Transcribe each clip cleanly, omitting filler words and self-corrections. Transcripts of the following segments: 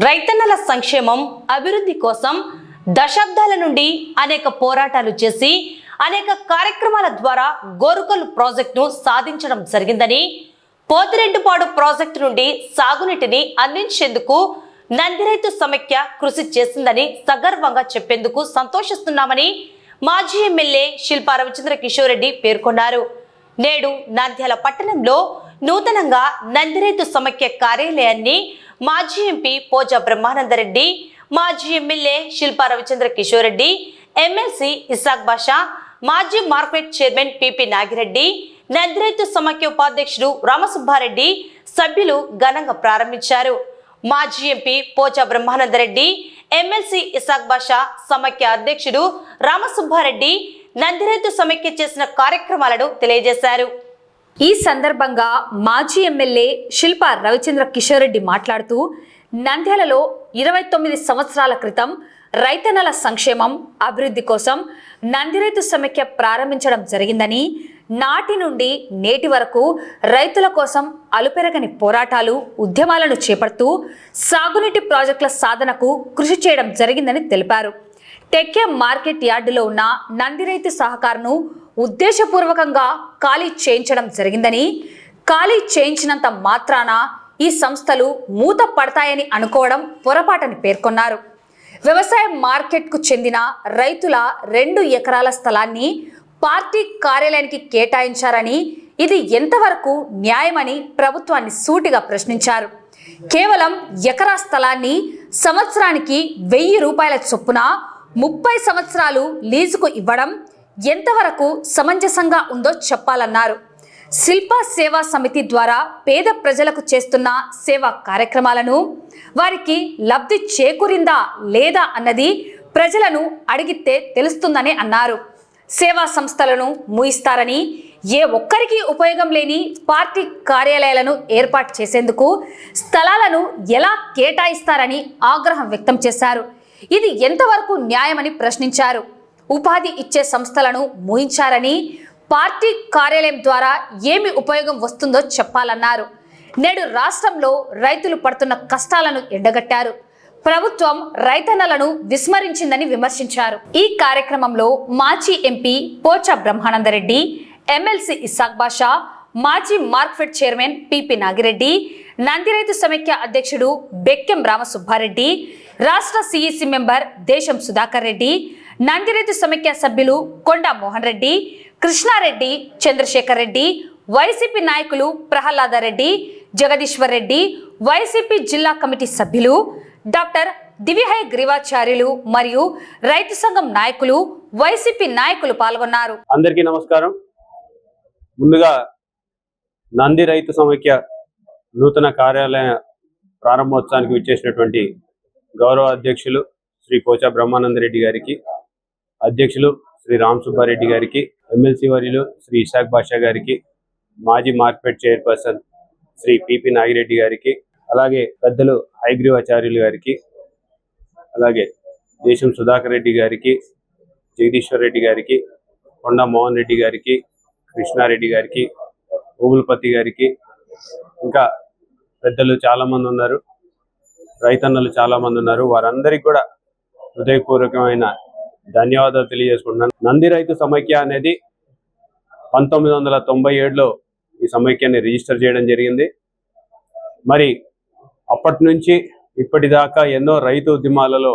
రైతన్నల సంక్షేమం అభివృద్ధి కోసం దశాబ్దాల నుండి అనేక పోరాటాలు చేసి అనేక కార్యక్రమాల ద్వారా గోరుకల్ ప్రాజెక్టును సాధించడం జరిగిందని, పోతిరెడ్డిపాడు ప్రాజెక్టు నుండి సాగునీటిని అందించేందుకు నందిరైతు సమైక్య కృషి చేసిందని సగర్వంగా చెప్పేందుకు సంతోషిస్తున్నామని మాజీ ఎమ్మెల్యే శిల్పా రవిచంద్ర కిషోర్ రెడ్డి పేర్కొన్నారు. నేడు నంద్యాల పట్టణంలో నూతనంగా నందిరైతు సమైక్య కార్యాలయాన్ని మాజీ ఎంపీ పోచా బ్రహ్మానందరెడ్డి, మాజీ ఎమ్మెల్యే శిల్పా రవిచంద్ర కిషోర్ రెడ్డి, ఎమ్మెల్సీ ఇసాక్ బాషా, మాజీ మార్కెట్ చైర్మన్ పిపి నాగిరెడ్డి, నందిరైతు సమైక్య ఉపాధ్యక్షుడు రామసుబ్బారెడ్డి సభ్యులు ఘనంగా ప్రారంభించారు. మాజీ ఎంపీ పోచా బ్రహ్మానందరెడ్డి, ఎమ్మెల్సీ ఇసాక్ బాషా, సమైక్య అధ్యక్షుడు రామసుబ్బారెడ్డి నందిరైతు సమైక్య చేసిన కార్యక్రమాలను తెలియజేశారు. ఈ సందర్భంగా మాజీ ఎమ్మెల్యే శిల్పా రవిచంద్ర కిషోర్ రెడ్డి మాట్లాడుతూ, నంద్యాలలో 29 సంవత్సరాల క్రితం రైతన్నల సంక్షేమం అభివృద్ధి కోసం నందిరైతు సమైక్య ప్రారంభించడం జరిగిందని, నాటి నుండి నేటి వరకు రైతుల కోసం అలుపెరగని పోరాటాలు, ఉద్యమాలను చేపడుతూ సాగునీటి ప్రాజెక్టుల సాధనకు కృషి చేయడం జరిగిందని తెలిపారు. టెక్కే మార్కెట్ యార్డులో ఉన్న నందిరైతు సహకారును ఉద్దేశపూర్వకంగా ఖాళీ చేయించడం జరిగిందని, ఖాళీ చేయించినంత మాత్రాన ఈ సంస్థలు మూత పడతాయని అనుకోవడం పొరపాటని పేర్కొన్నారు. వ్యవసాయ మార్కెట్కు చెందిన రైతుల 2 ఎకరాల స్థలాన్ని పార్టీ కార్యాలయానికి కేటాయించారని, ఇది ఎంతవరకు న్యాయమని ప్రభుత్వాన్ని సూటిగా ప్రశ్నించారు. కేవలం ఎకరా స్థలాన్ని సంవత్సరానికి 1000 రూపాయల చొప్పున 30 సంవత్సరాలు లీజుకు ఇవ్వడం ఎంతవరకు సమంజసంగా ఉందో చెప్పాలన్నారు. శిల్పా సేవా సమితి ద్వారా పేద ప్రజలకు చేస్తున్న సేవా కార్యక్రమాలను వారికి లబ్ధి చేకూరిందా లేదా అన్నది ప్రజలను అడిగితే తెలుస్తుందని అన్నారు. సేవా సంస్థలను మూయిస్తారని, ఏ ఒక్కరికి ఉపయోగం లేని పార్టీ కార్యాలయాలను ఏర్పాటు చేసేందుకు స్థలాలను ఎలా కేటాయిస్తారని ఆగ్రహం వ్యక్తం చేశారు. ఇది ఎంతవరకు న్యాయమని ప్రశ్నించారు. ఉపాధి ఇచ్చే సంస్థలను మూయించారని, పార్టీ కార్యాలయం ద్వారా ఏమి ఉపయోగం వస్తుందో చెప్పాలన్నారు. నేడు రాష్ట్రంలో రైతులు పడుతున్న కష్టాలను ఎండగట్టారు. ప్రభుత్వం రైతన్నలను విస్మరించిందని విమర్శించారు. ఈ కార్యక్రమంలో మాజీ ఎంపీ పోచా బ్రహ్మానందరెడ్డి, ఎమ్మెల్సీ ఇసాక్ బాషా, మాజీ మార్కెట్ చైర్మన్ పిపి నాగిరెడ్డి, నందిరైతు సమైక్య అధ్యక్షుడు బెక్కెం రామసుబ్బారెడ్డి, రాష్ట్ర సిఈసి మెంబర్ దేశం సుధాకర్ రెడ్డి, నందిరైతు సమైక్య సభ్యులు కొండా మోహన్ రెడ్డి, కృష్ణారెడ్డి, చంద్రశేఖర్ రెడ్డి, వైసీపీ నాయకులు ప్రహ్లాదరెడ్డి, జగదీశ్వర్ రెడ్డి, వైసీపీ జిల్లా కమిటీ సభ్యులు డాక్టర్ దివిహయ గ్రీవాచార్యులు మరియు రైతు సంఘం నాయకులు, వైసీపీ నాయకులు పాల్గొన్నారు. అందరికీ నమస్కారం. ముందుగా నంది రైతు సమైక్య నూతన కార్యాలయ ప్రారంభోత్సవానికి విచ్చేసినటువంటి గౌరవ అధ్యక్షులు శ్రీ పోచా బ్రహ్మానందరెడ్డి గారికి, అధ్యక్షులు శ్రీ రామసుబ్బారెడ్డి గారికి, ఎమ్మెల్సీ వర్యులు శ్రీ ఇసాక్ బాషా గారికి, మాజీ market chairperson Shri PP Nagireddy గారికి, అలాగే పెద్దలు హయగ్రీవాచార్యులు గారికి, అలాగే దేశం సుధాకర్ రెడ్డి గారికి, జగదీశ్వర్ రెడ్డి గారికి, కొండా మోహన్ రెడ్డి గారికి, కృష్ణారెడ్డి గారికి, ఓబుల్పతి గారికి, ఇంకా పెద్దలు చాలామంది ఉన్నారు, రైతన్నలు చాలామంది ఉన్నారు. వారందరికీ కూడా హృదయపూర్వకమైన ధన్యవాదాలు తెలియజేసుకుంటున్నాను. నంది రైతు సమైక్య అనేది 1997లో ఈ సమైక్యాన్ని రిజిస్టర్ చేయడం జరిగింది. మరి అప్పటి నుంచి ఇప్పటిదాకా ఎన్నో రైతు ఉద్యమాలలో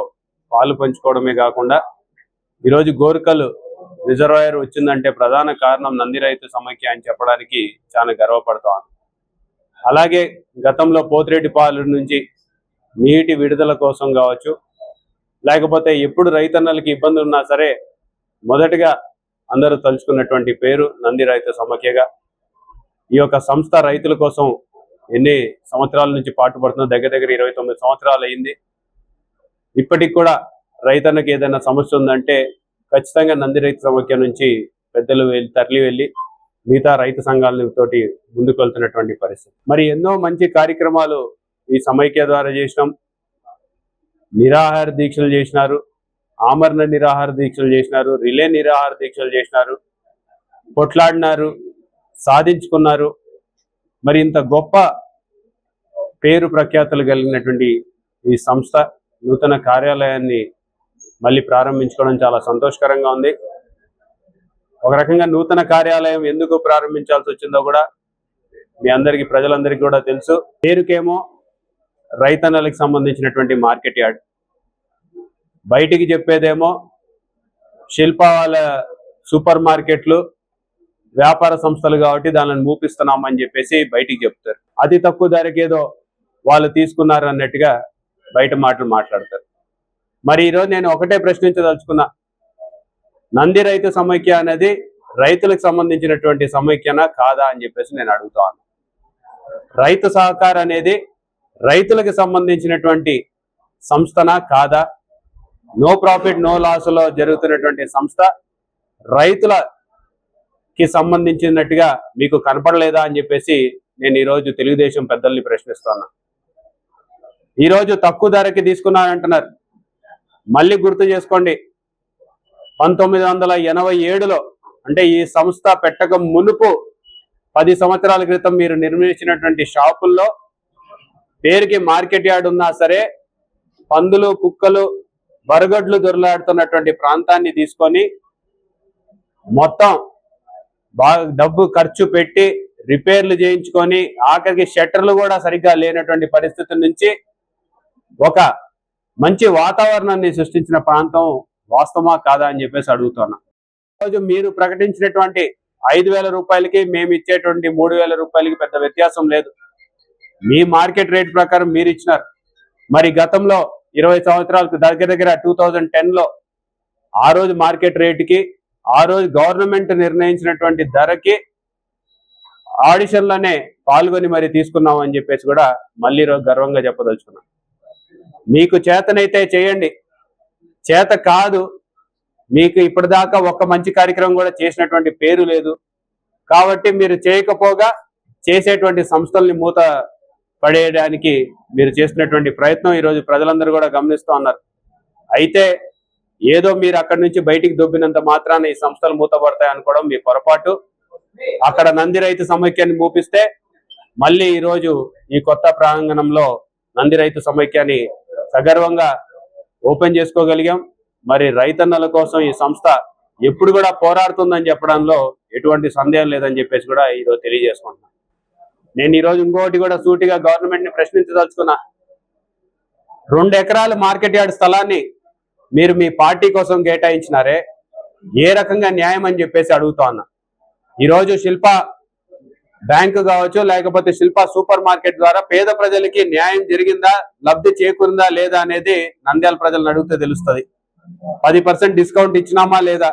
పాలు పంచుకోవడమే కాకుండా ఈరోజు గోరుకల్ రిజర్వాయర్ వచ్చిందంటే ప్రధాన కారణం నంది రైతు సమైక్య అని చెప్పడానికి చాలా గర్వపడతాను. అలాగే గతంలో పోతిరెడ్డిపాడు నుంచి నీటి విడుదల కోసం కావచ్చు, లేకపోతే ఎప్పుడు రైతన్నలకి ఇబ్బంది ఉన్నా సరే మొదటగా అందరూ తలుచుకున్నటువంటి పేరు నంది రైతు సమైక్యగా. ఈ యొక్క సంస్థ రైతుల కోసం ఎన్ని సంవత్సరాల నుంచి పాటుపడుతుందో, దగ్గర 29 సంవత్సరాలు అయింది. ఇప్పటికి కూడా రైతన్నకి ఏదైనా సమస్య ఉందంటే ఖచ్చితంగా నంది రైతు సమైక్య నుంచి పెద్దలు తరలి వెళ్ళి మిగతా రైతు సంఘాలతోటి ముందుకు వెళ్తున్నటువంటి పరిస్థితి. మరి ఎన్నో మంచి కార్యక్రమాలు ఈ సమైక్య ద్వారా చేసినాం. నిరాహార దీక్షలు చేసినారు, ఆమరణ నిరాహార దీక్షలు చేసినారు, రిలే నిరాహార దీక్షలు చేసినారు, కొట్లాడినారు, సాధించుకున్నారు. మరి ఇంత గొప్ప పేరు ప్రఖ్యాతులు కలిగినటువంటి ఈ సంస్థ నూతన కార్యాలయాన్ని మళ్ళీ ప్రారంభించుకోవడం చాలా సంతోషకరంగా ఉంది. ఒక రకంగా నూతన కార్యాలయం ఎందుకు ప్రారంభించాల్సి వచ్చిందో కూడా మీ అందరికీ, ప్రజలందరికీ కూడా తెలుసు. పేరుకేమో రైతన్నలకు సంబంధించినటువంటి మార్కెట్ యార్డ్, బయటికి చెప్పేదేమో శిల్ప వాళ్ళ సూపర్ మార్కెట్లు, వ్యాపార సంస్థలు కాబట్టి దానిని మూపిస్తున్నామని చెప్పేసి బయటికి చెప్తారు. అతి తక్కువ ధరకేదో వాళ్ళు తీసుకున్నారు అన్నట్టుగా బయట మాటలు మాట్లాడతారు. మరి ఈరోజు నేను ఒకటే ప్రశ్నించదలుచుకున్నా, నంది రైతు సమైక్య అనేది రైతులకు సంబంధించినటువంటి సమైక్యనా కాదా అని చెప్పేసి నేను అడుగుతాను. రైతు సహకార్ అనేది రైతులకు సంబంధించినటువంటి సంస్థనా కాదా? నో ప్రాఫిట్ నో లాస్ లో జరుగుతున్నటువంటి సంస్థ రైతులకి సంబంధించినట్టుగా మీకు కనపడలేదా అని చెప్పేసి నేను ఈరోజు తెలుగుదేశం పెద్దల్ని ప్రశ్నిస్తున్నా. ఈరోజు తక్కువ ధరకి తీసుకున్నారంటున్నారు. మళ్ళీ గుర్తు చేసుకోండి, 1987లో అంటే ఈ సంస్థ పెట్టక మునుపు 10 సంవత్సరాల క్రితం మీరు నిర్మించినటువంటి షాపుల్లో పేరుకి మార్కెట్ యార్డ్ ఉన్నా సరే పందులు, కుక్కలు, బరగడ్లు దొరలాడుతున్నటువంటి ప్రాంతాన్ని తీసుకొని మొత్తం బాగా డబ్బు ఖర్చు పెట్టి రిపేర్లు చేయించుకొని ఆఖరికి షట్టర్లు కూడా సరిగ్గా లేనటువంటి పరిస్థితుల నుంచి ఒక మంచి వాతావరణాన్ని సృష్టించిన ప్రాంతం వాస్తవమా కాదా అని చెప్పేసి అడుగుతున్నా. ఈరోజు మీరు ప్రకటించినటువంటి 5,000 రూపాయలకి మేము ఇచ్చేటువంటి 3,000 రూపాయలకి పెద్ద వ్యత్యాసం లేదు. మీ మార్కెట్ రేట్ ప్రకారం మీరు ఇచ్చినారు. మరి గతంలో 20 సంవత్సరాలకు దగ్గర 2010లో ఆ రోజు మార్కెట్ రేటుకి, ఆ రోజు గవర్నమెంట్ నిర్ణయించినటువంటి ధరకి ఆడిషన్లోనే పాల్గొని మరి తీసుకున్నాం అని చెప్పేసి కూడా మళ్ళీ రోజు గర్వంగా చెప్పదలుచుకున్నాం. మీకు చేతనైతే చేయండి, చేత కాదు, మీకు ఇప్పటిదాకా ఒక్క మంచి కార్యక్రమం కూడా చేసినటువంటి పేరు లేదు కాబట్టి మీరు చేయకపోగా చేసేటువంటి సంస్థల్ని మూత పడేయడానికి మీరు చేస్తున్నటువంటి ప్రయత్నం ఈరోజు ప్రజలందరూ కూడా గమనిస్తూ ఉన్నారు. అయితే ఏదో మీరు అక్కడి నుంచి బయటికి దొబ్బినంత మాత్రాన ఈ సంస్థలు మూతపడతాయి అనుకోవడం మీ పొరపాటు. అక్కడ నంది రైతు సమైక్యాన్ని మూపిస్తే మళ్ళీ ఈరోజు ఈ కొత్త ప్రాంగణంలో నంది రైతు సమైక్యాన్ని సగర్వంగా ఓపెన్ చేసుకోగలిగాం. మరి రైతన్నల కోసం ఈ సంస్థ ఎప్పుడు కూడా పోరాడుతుందని చెప్పడంలో ఎటువంటి సందేహం లేదని చెప్పేసి కూడా ఈరోజు తెలియజేసుకుంటున్నాను. నేను ఈరోజు ఇంకోటి కూడా సూటిగా గవర్నమెంట్ ని ప్రశ్నించదలుచుకున్నా. 2 ఎకరాల మార్కెట్ యార్డ్ స్థలాన్ని మీరు మీ పార్టీ కోసం కేటాయించినారే, ఏ రకంగా న్యాయం అని చెప్పేసి అడుగుతా ఉన్నా. ఈరోజు శిల్ప బ్యాంకు కావచ్చు, లేకపోతే శిల్ప సూపర్ మార్కెట్ ద్వారా పేద ప్రజలకి న్యాయం జరిగిందా, లబ్ధి చేకూరిందా లేదా అనేది నంద్యాల ప్రజలను అడిగితే తెలుస్తుంది. 10% డిస్కౌంట్ ఇచ్చినామా లేదా,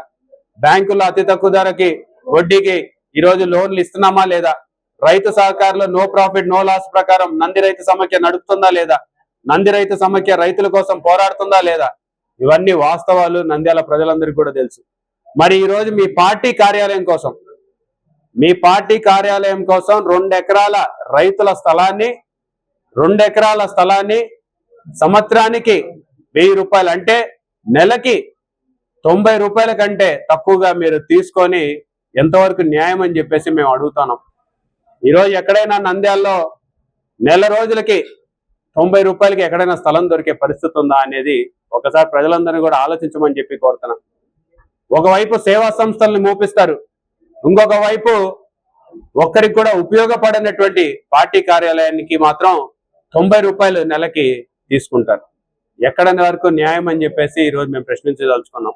బ్యాంకుల్లో అతి తక్కువ ధరకి వడ్డీకి ఈరోజు లోన్లు ఇస్తున్నామా లేదా, రైతు సహకారంలో నో ప్రాఫిట్ నో లాస్ ప్రకారం నంది రైతు సమైక్య నడుపుతుందా లేదా, నంది రైతు సమైక్య రైతుల కోసం పోరాడుతుందా లేదా, ఇవన్నీ వాస్తవాలు నంద్యాల ప్రజలందరికీ కూడా తెలుసు. మరి ఈరోజు మీ పార్టీ కార్యాలయం కోసం 2 ఎకరాల రైతుల స్థలాన్ని 2 ఎకరాల స్థలాన్ని సంవత్సరానికి 1000 రూపాయలు అంటే నెలకి 90 రూపాయల కంటే తక్కువగా మీరు తీసుకొని ఎంతవరకు న్యాయం అని చెప్పేసి మేము అడుగుతున్నాం. ఈరోజు ఎక్కడైనా నంద్యాలలో నెల రోజులకి 90 రూపాయలకి ఎక్కడైనా స్థలం దొరికే పరిస్థితి ఉందా అనేది ఒకసారి ప్రజలందరినీ కూడా ఆలోచించమని చెప్పి కోరుతున్నాం. ఒకవైపు సేవా సంస్థల్ని మూపిస్తారు, ఇంకొక వైపు ఒక్కరికి కూడా ఉపయోగపడినటువంటి పార్టీ కార్యాలయానికి మాత్రం 90 రూపాయలు నెలకి తీసుకుంటారు. ఎక్కడ వరకు న్యాయం అని చెప్పేసి ఈరోజు మేము ప్రశ్నించదలుచుకున్నాం.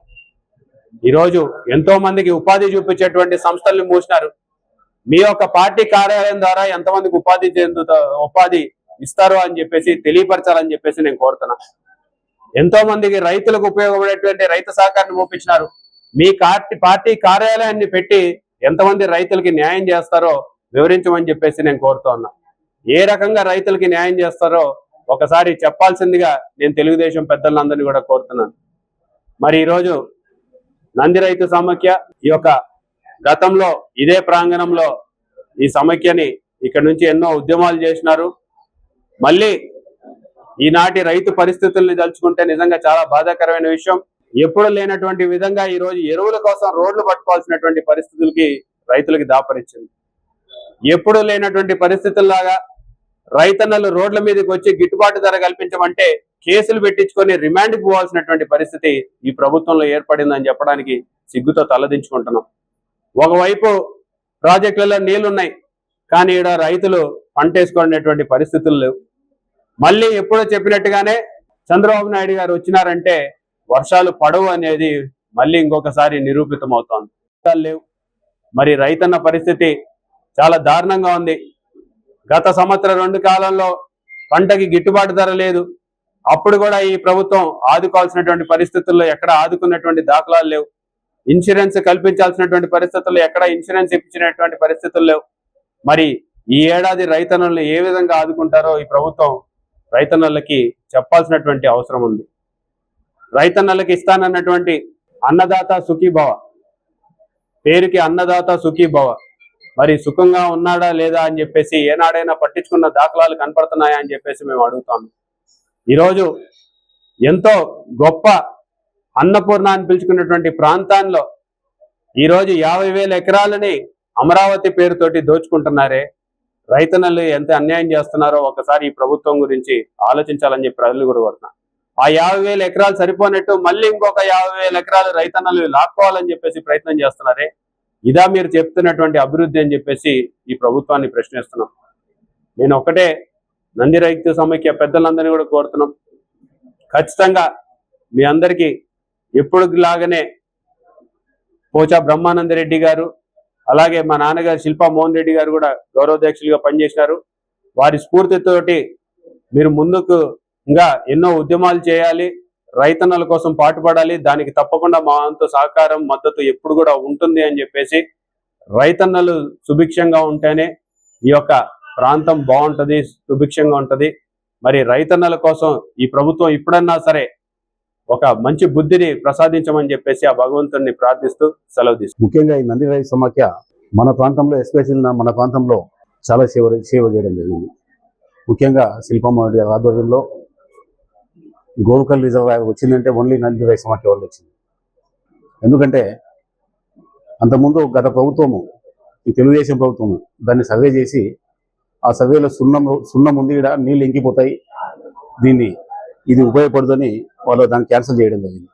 ఈరోజు ఎంతో మందికి ఉపాధి చూపించేటువంటి సంస్థల్ని మూసినారు. మీ యొక్క పార్టీ కార్యాలయం ద్వారా ఎంతమందికి ఉపాధి ఇస్తారో అని చెప్పేసి తెలియపరచాలని చెప్పేసి నేను కోరుతున్నా. ఎంతో మందికి రైతులకు ఉపయోగపడేటువంటి రైతు సహకారాన్ని మూపించినారు. మీ పార్టీ కార్యాలయాన్ని పెట్టి ఎంతమంది రైతులకి న్యాయం చేస్తారో వివరించమని చెప్పేసి నేను కోరుతూ ఉన్నా. ఏ రకంగా రైతులకి న్యాయం చేస్తారో ఒకసారి చెప్పాల్సిందిగా నేను తెలుగుదేశం పెద్దలందరినీ కూడా కోరుతున్నాను. మరి ఈరోజు నంది రైతు సమైక్య ఈ యొక్క గతంలో ఇదే ప్రాంగణంలో ఈ సమైక్యని ఇక్కడ నుంచి ఎన్నో ఉద్యమాలు చేసినారు. మళ్ళీ ఈనాటి రైతు పరిస్థితుల్ని తలుచుకుంటే నిజంగా చాలా బాధాకరమైన విషయం. ఎప్పుడు లేనటువంటి విధంగా ఈరోజు ఎరువుల కోసం రోడ్లు పట్టుకోవాల్సినటువంటి పరిస్థితులకి రైతులకి దాపరిచ్చింది. ఎప్పుడు లేనటువంటి పరిస్థితుల్లాగా రైతన్నలు రోడ్ల మీదకి వచ్చి గిట్టుబాటు ధర కల్పించమంటే కేసులు పెట్టించుకొని రిమాండ్కి పోవాల్సినటువంటి పరిస్థితి ఈ ప్రభుత్వంలో ఏర్పడిందని చెప్పడానికి సిగ్గుతో తలదించుకుంటున్నాం. ఒకవైపు ప్రాజెక్టులలో నీళ్లున్నాయి, కానీ ఈడ రైతులు పంట వేసుకునేటువంటి పరిస్థితులు లేవు. మళ్ళీ ఎప్పుడో చెప్పినట్టుగానే చంద్రబాబు నాయుడు గారు వచ్చినారంటే వర్షాలు పడవు అనేది మళ్ళీ ఇంకొకసారి నిరూపితం అవుతోంది. లేవు. మరి రైతన్న పరిస్థితి చాలా దారుణంగా ఉంది. గత సంవత్సరం 2 కాలంలో పంటకి గిట్టుబాటు ధర లేదు. అప్పుడు కూడా ఈ ప్రభుత్వం ఆదుకోవాల్సినటువంటి పరిస్థితుల్లో ఎక్కడ ఆదుకున్నటువంటి దాఖలాలు లేవు. ఇన్సూరెన్స్ కల్పించాల్సినటువంటి పరిస్థితుల్లో ఎక్కడ ఇన్సూరెన్స్ ఇప్పించినటువంటి పరిస్థితులు లేవు. మరి ఈ ఏడాది రైతన్నలను ఏ విధంగా ఆదుకుంటారో ఈ ప్రభుత్వం రైతన్నలకి చెప్పాల్సినటువంటి అవసరం ఉంది. రైతన్నలకి ఇస్తానన్నటువంటి అన్నదాత సుఖీభవ, పేరుకి అన్నదాత సుఖీభవ, మరి సుఖంగా ఉన్నాడా లేదా అని చెప్పేసి ఏనాడైనా పట్టించుకున్న దాఖలాలు కనపడుతున్నాయా అని చెప్పేసి మేము అడుగుతాము. ఈరోజు ఎంతో గొప్ప అన్నపూర్ణ అని పిలుచుకున్నటువంటి ప్రాంతాల్లో ఈరోజు 50,000 ఎకరాలని అమరావతి పేరుతోటి దోచుకుంటున్నారే. రైతన్నలు ఎంత అన్యాయం చేస్తున్నారో ఒకసారి ఈ ప్రభుత్వం గురించి ఆలోచించాలని చెప్పి ప్రజలు కూడా కోరుతున్నారు. ఆ 50,000 ఎకరాలు సరిపోనట్టు మళ్ళీ ఇంకొక 50,000 ఎకరాలు రైతన్నలు లాక్కోవాలని చెప్పేసి ప్రయత్నం చేస్తున్నారే. ఇదా మీరు చెప్తున్నటువంటి అభివృద్ధి అని చెప్పేసి ఈ ప్రభుత్వాన్ని ప్రశ్నిస్తున్నాం. నేను ఒకటే నంది రైతు సమైక్య పెద్దలందరినీ కూడా కోరుతున్నాం, ఖచ్చితంగా మీ అందరికీ ఎప్పుడులాగానే పోచా బ్రహ్మానందరెడ్డి గారు, అలాగే మా నాన్నగారు శిల్పా మోహన్ రెడ్డి గారు కూడా గౌరవాధ్యక్షులుగా పనిచేసినారు. వారి స్ఫూర్తితోటి మీరు ముందుకు ఇంకా ఎన్నో ఉద్యమాలు చేయాలి, రైతన్నల కోసం పాటుపడాలి. దానికి తప్పకుండా మా వంతు సహకారం మద్దతు ఎప్పుడు కూడా ఉంటుంది అని చెప్పేసి, రైతన్నలు సుభిక్షంగా ఉంటేనే ఈ యొక్క ప్రాంతం బాగుంటుంది, సుభిక్షంగా ఉంటుంది. మరి రైతన్నల కోసం ఈ ప్రభుత్వం ఇప్పుడన్నా సరే ఒక మంచి బుద్ధిని ప్రసాదించమని చెప్పేసి ఆ భగవంతుడిని ప్రార్థిస్తూ సెలవు తీసుకుంటాం. ముఖ్యంగా ఈ నంది రైతు సమాఖ్య మన ప్రాంతంలో, ఎస్పెషల్ మన ప్రాంతంలో చాలా సేవ చేయడం జరిగింది. ముఖ్యంగా శిల్పమ్మ ఆధ్వర్యంలో గోరుకల్ రిజర్వాయర్ వచ్చిందంటే ఓన్లీ నంది రైతు సమాఖ్య వాళ్ళు వచ్చింది. ఎందుకంటే అంతకుముందు గత ప్రభుత్వము, ఈ తెలుగుదేశం ప్రభుత్వము దాన్ని సర్వే చేసి, ఆ సర్వేలో సున్నం ఉంది, ఇక్కడ నీళ్ళు ఇంకిపోతాయి, ఇది ఉపయోగపడుదని వాళ్ళు దాన్ని క్యాన్సిల్ చేయడం జరిగింది.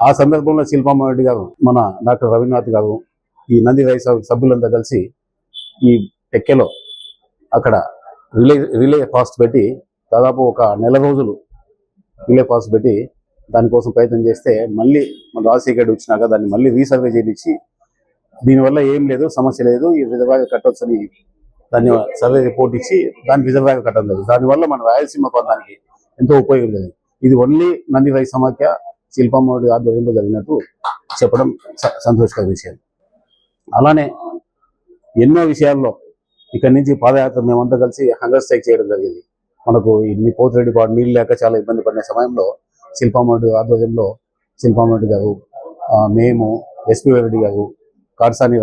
ఆ సందర్భంలో శిల్పమ్మ రెడ్డి గారు, మన డాక్టర్ రవీంద్రనాథ్ గారు, ఈ నంది రైతు సభ్యులంతా కలిసి ఈ టెక్కెలో అక్కడ రిలే ఫాస్ట్ పెట్టి దాదాపు ఒక 1 నెల రోజులు రిలే ఫాస్ట్ పెట్టి దానికోసం ప్రయత్నం చేస్తే మళ్ళీ మన రాజశేఖర్ వచ్చినాక దాన్ని మళ్ళీ రీసర్వే చేయించి దీనివల్ల ఏం లేదు, సమస్య లేదు, ఈ రిజర్వాయర్ కట్టొచ్చని దాన్ని సర్వే రిపోర్ట్ ఇచ్చి దాన్ని రిజర్వాయర్ కట్టడం లేదు. దానివల్ల మన రాయలసీమ ప్రాంతానికి ఎంతో ఉపయోగం లేదు. ఇది ఓన్లీ నంది రైతు సమాఖ్య శిల్పమ్మ ఆధ్వర్యంలో జరిగినట్టు చెప్పడం సంతోషకర విషయం. అలానే ఎన్నో విషయాల్లో ఇక్కడి నుంచి పాదయాత్ర మేమంతా కలిసి హంగర్ స్ట్రైక్ చేయడం జరిగింది. మనకు ఈ పోతిరెడ్డిపాడు నీళ్ళు లేక చాలా ఇబ్బంది పడిన సమయంలో శిల్పమ్మ ఆధ్వర్యంలో శిల్పమ్మ గారు, మేము, ఎస్పీ రెడ్డి గారు, కాటసాని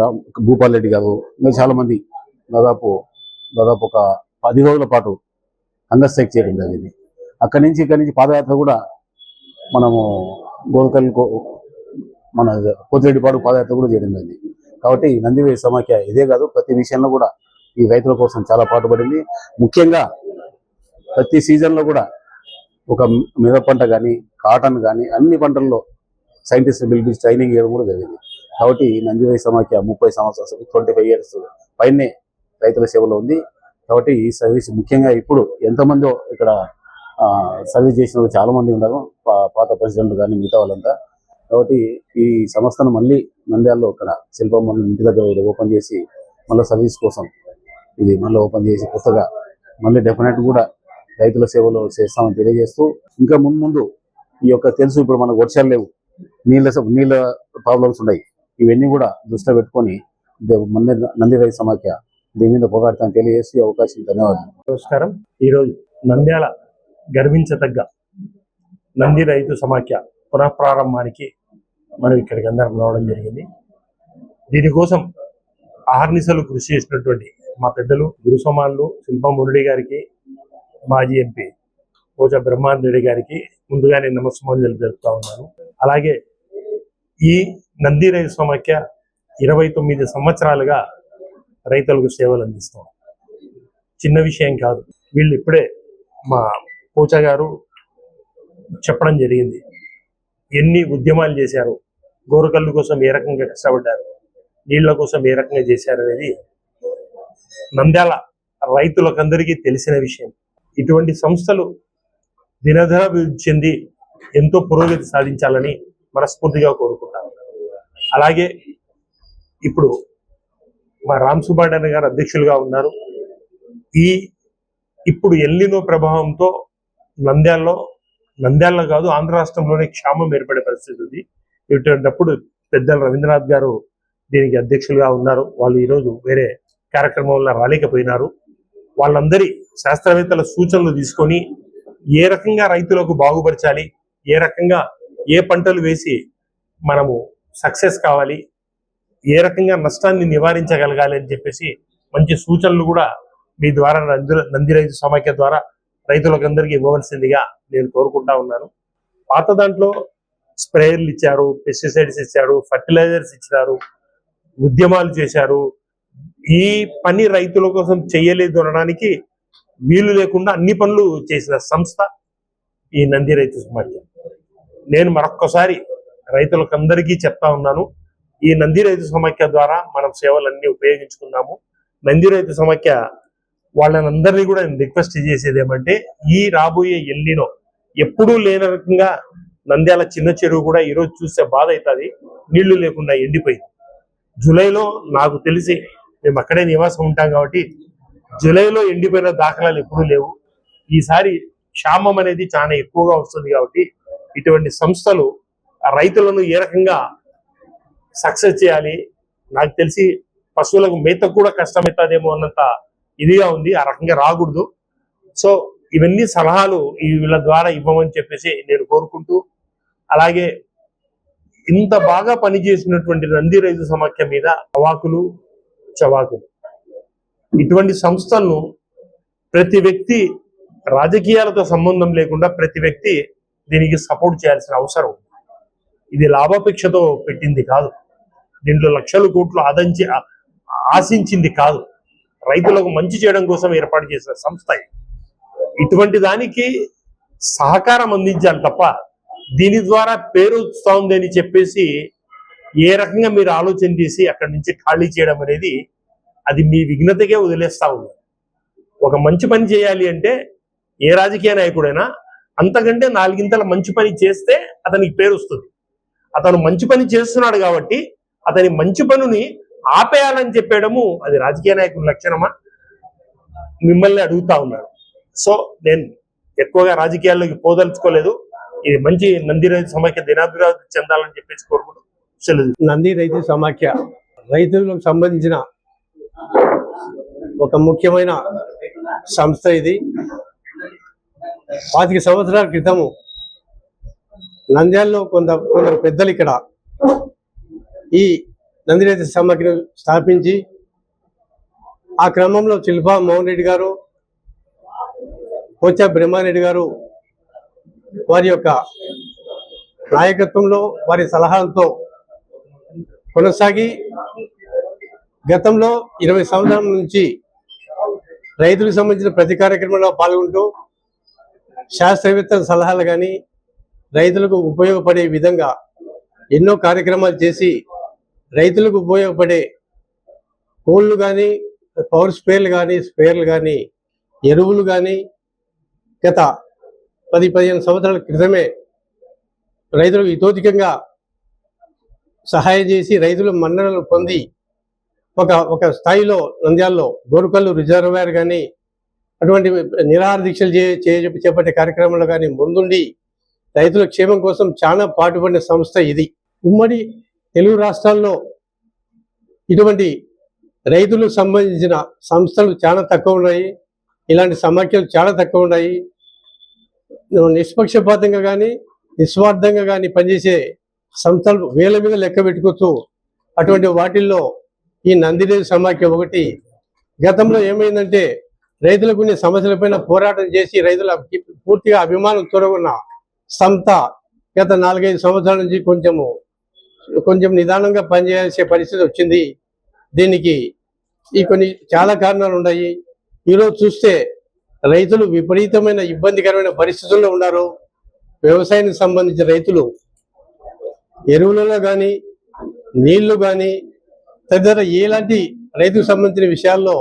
భూపాల్ రెడ్డి గారు, ఇంకా చాలా మంది దాదాపు ఒక 10 రోజుల పాటు హంగర్ స్ట్రైక్ చేయడం జరిగింది. ఇక్కడి నుంచి పాదయాత్ర కూడా మనము గోరుకల్ మన పోతిరెడ్డిపాడు పాదయాత్ర కూడా చేయడం జరిగింది. కాబట్టి నంది రైతు సమాఖ్య ఇదే కాదు, ప్రతి విషయంలో కూడా ఈ రైతుల కోసం చాలా పాటుపడింది. ముఖ్యంగా ప్రతి సీజన్లో కూడా ఒక మిరప పంట కానీ, కాటన్ కానీ అన్ని పంటల్లో సైంటిస్టులు పిలిపించి ట్రైనింగ్ ఇవ్వడం కూడా జరిగింది. కాబట్టి నంది రైతు సమాఖ్య 30 సంవత్సరాలు 25 years పైనే రైతుల సేవలో ఉంది. కాబట్టి ఈ సర్వీస్ ముఖ్యంగా ఇప్పుడు ఎంతమందో ఇక్కడ సర్వీస్ చేసిన చాలా మంది ఉన్నారు, పాత ప్రెసిడెంట్ కానీ మిగతా వాళ్ళంతా. కాబట్టి ఈ సంస్థను మళ్ళీ నంద్యాలలో ఇక్కడ శిల్పమ్మ ఇంటి దగ్గర ఓపెన్ చేసి మళ్ళీ సర్వీస్ కోసం ఇది మళ్ళీ ఓపెన్ చేసి కొత్తగా మళ్ళీ డెఫినెట్ కూడా రైతుల సేవలో చేస్తామని తెలియజేస్తూ, ఇంకా ముందు ఈ యొక్క తెలుసు ఇప్పుడు మనకు వర్షాలు లేవు, నీళ్ళ ప్రాబ్లమ్స్ ఉన్నాయి, ఇవన్నీ కూడా దృష్టిలో పెట్టుకొని నంది రైతు సమాఖ్య దీని మీద పోరాడతామని తెలియజేసి అవకాశం ధన్యవాదాలు. నమస్కారం. ఈరోజు నంద్యాల గర్వించదగ్గ నంది రైతు సమాఖ్య పునఃప్రారంభానికి మనం ఇక్కడికి అందరం రావడం జరిగింది. దీనికోసం ఆహర్నిశలు కృషి చేసినటువంటి మా పెద్దలు గురుసమానులు శిల్పా మురళి గారికి, మాజీ ఎంపీ పోచా బ్రహ్మానందరెడ్డి గారికి ముందుగానే నమస్కారాలు జరుపుతా ఉన్నాను. అలాగే ఈ నంది రైతు సమాఖ్య 29 సంవత్సరాలుగా రైతులకు సేవలు అందిస్తాం. చిన్న విషయం కాదు. వీళ్ళు ఇప్పుడే మా పోచా గారు చెప్పడం జరిగింది, ఎన్ని ఉద్యమాలు చేశారు, గోరుకల్లు కోసం ఏ రకంగా కష్టపడ్డారు, నీళ్ల కోసం ఏ రకంగా చేశారు అనేది నంద్యాల రైతులకందరికీ తెలిసిన విషయం. ఇటువంటి సంస్థలు దినదినాభివృద్ధి చెంది ఎంతో పురోగతి సాధించాలని మనస్ఫూర్తిగా కోరుకుంటాను. అలాగే ఇప్పుడు మా రామ్ సుబ్బారెడ్డి గారు అధ్యక్షులుగా ఉన్నారు. ఇప్పుడు ఎల్నినో ప్రభావంతో నంద్యాలలో కాదు ఆంధ్ర రాష్ట్రంలోనే క్షామం ఏర్పడే పరిస్థితి ఉంది. ఇటువంటిప్పుడు పెద్దలు రవీంద్రనాథ్ గారు దీనికి అధ్యక్షులుగా ఉన్నారు. వాళ్ళు ఈరోజు వేరే కార్యక్రమంలో రాలేకపోయినారు. వాళ్ళందరి శాస్త్రవేత్తల సూచనలు తీసుకొని ఏ రకంగా రైతులకు బాగుపరచాలి, ఏ రకంగా ఏ పంటలు వేసి మనము సక్సెస్ కావాలి, ఏ రకంగా నష్టాన్ని నివారించగలగాలి అని చెప్పేసి మంచి సూచనలు కూడా మీ ద్వారా నంది రైతు సమాఖ్య ద్వారా రైతులకందరికీ ఇవ్వవలసిందిగా నేను కోరుకుంటా ఉన్నాను. పాత దాంట్లో స్ప్రేయర్లు ఇచ్చారు, పెస్టిసైడ్స్ ఇచ్చారు, ఫర్టిలైజర్స్ ఇచ్చారు, ఉద్యమాలు చేశారు. ఈ పని రైతుల కోసం చెయ్యలేదు అనడానికి వీలు లేకుండా అన్ని పనులు చేసిన సంస్థ ఈ నంది రైతు సమాఖ్య. నేను మరొక్కసారి రైతులకందరికీ చెప్తా ఉన్నాను, ఈ నంది రైతు సమాఖ్య ద్వారా మనం సేవలన్నీ ఉపయోగించుకున్నాము. నంది రైతు సమాఖ్య వాళ్ళనందరినీ కూడా నేను రిక్వెస్ట్ చేసేది ఏమంటే, ఈ రాబోయే ఎల్నినో ఎప్పుడూ లేని రకంగా నంద్యాల చిన్న చెరువు కూడా ఈరోజు చూస్తే బాధ అవుతుంది, నీళ్లు లేకుండా ఎండిపోయింది. జూలైలో నాకు తెలిసి మేము అక్కడే నివాసం ఉంటాం కాబట్టి జూలైలో ఎండిపోయిన దాఖలాలు ఎప్పుడూ లేవు. ఈసారి క్షామం అనేది చాలా ఎక్కువగా వస్తుంది కాబట్టి ఇటువంటి సంస్థలు రైతులను ఏ రకంగా సక్సెస్ చేయాలి, నాకు తెలిసి పశువులకు మేతకు కూడా కష్టమవుతుందేమో అన్నంత ఇదిగా ఉంది, ఆ రకంగా రాకూడదు. సో ఇవన్నీ సలహాలు వీళ్ళ ద్వారా ఇవ్వమని చెప్పేసి నేను కోరుకుంటూ, అలాగే ఇంత బాగా పనిచేసినటువంటి నంది రైతు సమాఖ్య మీద అవాకులు చవాకులు ఇటువంటి సంస్థలను ప్రతి వ్యక్తి రాజకీయాలతో సంబంధం లేకుండా ప్రతి వ్యక్తి దీనికి సపోర్ట్ చేయాల్సిన అవసరం ఉంది. ఇది లాభాపేక్షతో పెట్టింది కాదు, దీంట్లో లక్షల కోట్లు ఆశించింది కాదు, రైతులకు మంచి చేయడం కోసం ఏర్పాటు చేసిన సంస్థ. ఇటువంటి దానికి సహకారం అందించాలి తప్ప దీని ద్వారా పేరు వస్తుంది అని చెప్పేసి ఏ రకంగా మీరు ఆలోచన చేసి అక్కడి నుంచి ఖాళీ చేయడం అనేది అది మీ విఘ్నతకే వదిలేస్తా ఉంది. ఒక మంచి పని చేయాలి అంటే ఏ రాజకీయ నాయకుడైనా అంతకంటే నాలుగింతల మంచి పని చేస్తే అతనికి పేరు వస్తుంది. అతను మంచి పని చేస్తున్నాడు కాబట్టి అతని మంచి పనుని ఆపేయాలని చెప్పేయడము అది రాజకీయ నాయకుల లక్షణమా? మిమ్మల్ని అడుగుతా ఉన్నాను. సో నేను ఎక్కువగా రాజకీయాల్లోకి పోదలుచుకోలేదు. ఇది మంచి నంది రైతు సమాఖ్య దినాభివృద్ధి చెందాలని చెప్పేసి కోరుకుంటూ సెలవు. నంది రైతు సమాఖ్య రైతులకు సంబంధించిన ఒక ముఖ్యమైన సంస్థ. ఇది 25 సంవత్సరాల క్రితము నంద్యాలలో కొందరు పెద్దలు ఇక్కడ ఈ నంది రైతు సమాఖ్యను స్థాపించి ఆ క్రమంలో శిల్పా మోహన్ రెడ్డి గారు, పోచా బ్రహ్మారెడ్డి గారు వారి యొక్క నాయకత్వంలో వారి సలహాలతో కొనసాగి గతంలో 20 సంవత్సరాల నుంచి రైతులకు సంబంధించిన ప్రతి కార్యక్రమంలో పాల్గొంటూ శాస్త్రవేత్తల సలహాలు కానీ రైతులకు ఉపయోగపడే విధంగా ఎన్నో కార్యక్రమాలు చేసి రైతులకు ఉపయోగపడే కోళ్ళు కానీ, పవర్ స్ప్రేయర్లు కానీ, ఎరువులు కానీ గత 10-15 సంవత్సరాల క్రితమే రైతులకు ఇతోధికంగా సహాయం చేసి రైతులు మన్ననలు పొంది ఒక స్థాయిలో నంద్యాలలో గోరుకల్లు రిజర్వాయర్ కానీ అటువంటి నిరాహార దీక్షలు చేపట్టే కార్యక్రమాలు కానీ ముందుండి రైతుల క్షేమం కోసం చాలా పాటుపడిన సంస్థ ఇది. ఉమ్మడి తెలుగు రాష్ట్రాల్లో ఇటువంటి రైతులకు సంబంధించిన సంస్థలు చాలా తక్కువ ఉన్నాయి, ఇలాంటి సమాఖ్యలు చాలా తక్కువ ఉన్నాయి. నిష్పక్షపాతంగా కానీ నిస్వార్థంగా కానీ పనిచేసే సంస్థలు వేల మీద లెక్క పెట్టుకోవచ్చు. అటువంటి వాటిల్లో ఈ నంది రైతు సమాఖ్య ఒకటి. గతంలో ఏమైందంటే రైతులకు కొన్ని సమస్యలపైన పోరాటం చేసి రైతుల పూర్తిగా అభిమానం తొలగున్న సంస్థ గత 4-5 సంవత్సరాల నుంచి కొంచెం నిదానంగా పనిచేసే పరిస్థితి వచ్చింది. దీనికి చాలా కారణాలు ఉన్నాయి. ఈరోజు చూస్తే రైతులు విపరీతమైన ఇబ్బందికరమైన పరిస్థితుల్లో ఉన్నారు. వ్యవసాయానికి సంబంధించిన రైతులు ఎరువులలో కానీ నీళ్లు కానీ తదితర ఎలాంటి రైతుకు సంబంధించిన విషయాల్లో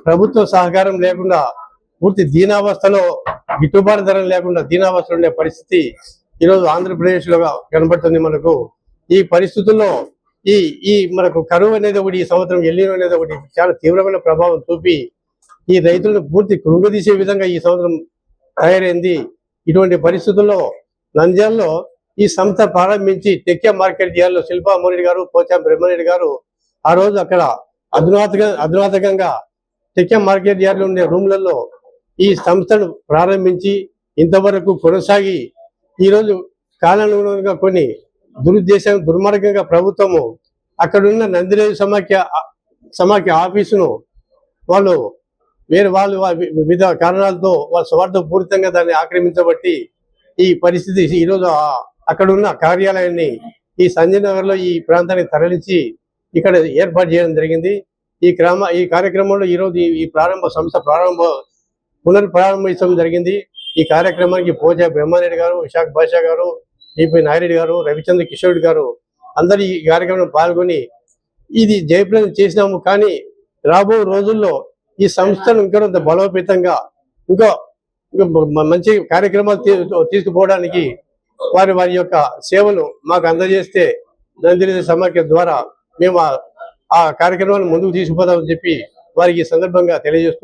ప్రభుత్వ సహకారం లేకుండా పూర్తి దీనావస్థలో గిట్టుబాటు ధర లేకుండా దీనావస్థలో ఉండే పరిస్థితి ఈరోజు ఆంధ్రప్రదేశ్లో కనబడుతుంది మనకు. ఈ పరిస్థితుల్లో ఈ మనకు కరువు అనేది ఒకటి, ఈ సంవత్సరం ఎల్లినో అనేది ఒకటి చాలా తీవ్రమైన ప్రభావం చూపి ఈ రైతులను పూర్తి కృంగదీసే విధంగా ఈ సంవత్సరం తయారైంది. ఇటువంటి పరిస్థితుల్లో నంద్యాలలో ఈ సంస్థ ప్రారంభించి టెక్కే మార్కెట్ యార్డ్లో శిల్పా మోరెడ్డి గారు, పోచాం బ్రహ్మారెడ్డి గారు ఆ రోజు అక్కడ అధునాతకంగా టెక్కే మార్కెట్ యార్డ్లో ఉండే రూమ్లలో ఈ సంస్థను ప్రారంభించి ఇంతవరకు కొనసాగి ఈరోజు కాలానుగుణంగా కొన్ని దుర్మార్గంగా ప్రభుత్వము అక్కడున్న నందిరేజు సమాఖ్య ఆఫీసును వాళ్ళు వివిధ కారణాలతో వాళ్ళ స్వార్థపూరితంగా దాన్ని ఆక్రమించబట్టి ఈ పరిస్థితి ఈరోజు అక్కడున్న కార్యాలయాన్ని ఈ సంజయ్ నగర్లో ఈ ప్రాంతానికి తరలించి ఇక్కడ ఏర్పాటు చేయడం జరిగింది. ఈ కార్యక్రమంలో ఈరోజు ఈ పునర్ప్రారంభించడం జరిగింది. ఈ కార్యక్రమానికి పోచా బ్రహ్మారెడ్డి గారు, విశాఖ భాషా గారు, టిపి నాయుడు గారు, రవిచంద్ర కిషోర్ గారు అందరు ఈ కార్యక్రమంలో పాల్గొని ఇది జయప్రదం చేసినాము. కానీ రాబో రోజుల్లో ఈ సంస్థను ఇంకా బలోపేతంగా ఇంకా మంచి కార్యక్రమాలు తీసుకుపోవడానికి వారి యొక్క సేవలు మాకు అందజేస్తే నందిరేజు సమాఖ్య ద్వారా మేము ఆ కార్యక్రమాన్ని ముందుకు తీసుకుపోదామని చెప్పి వారికి ఈ సందర్భంగా తెలియజేస్తున్నాం.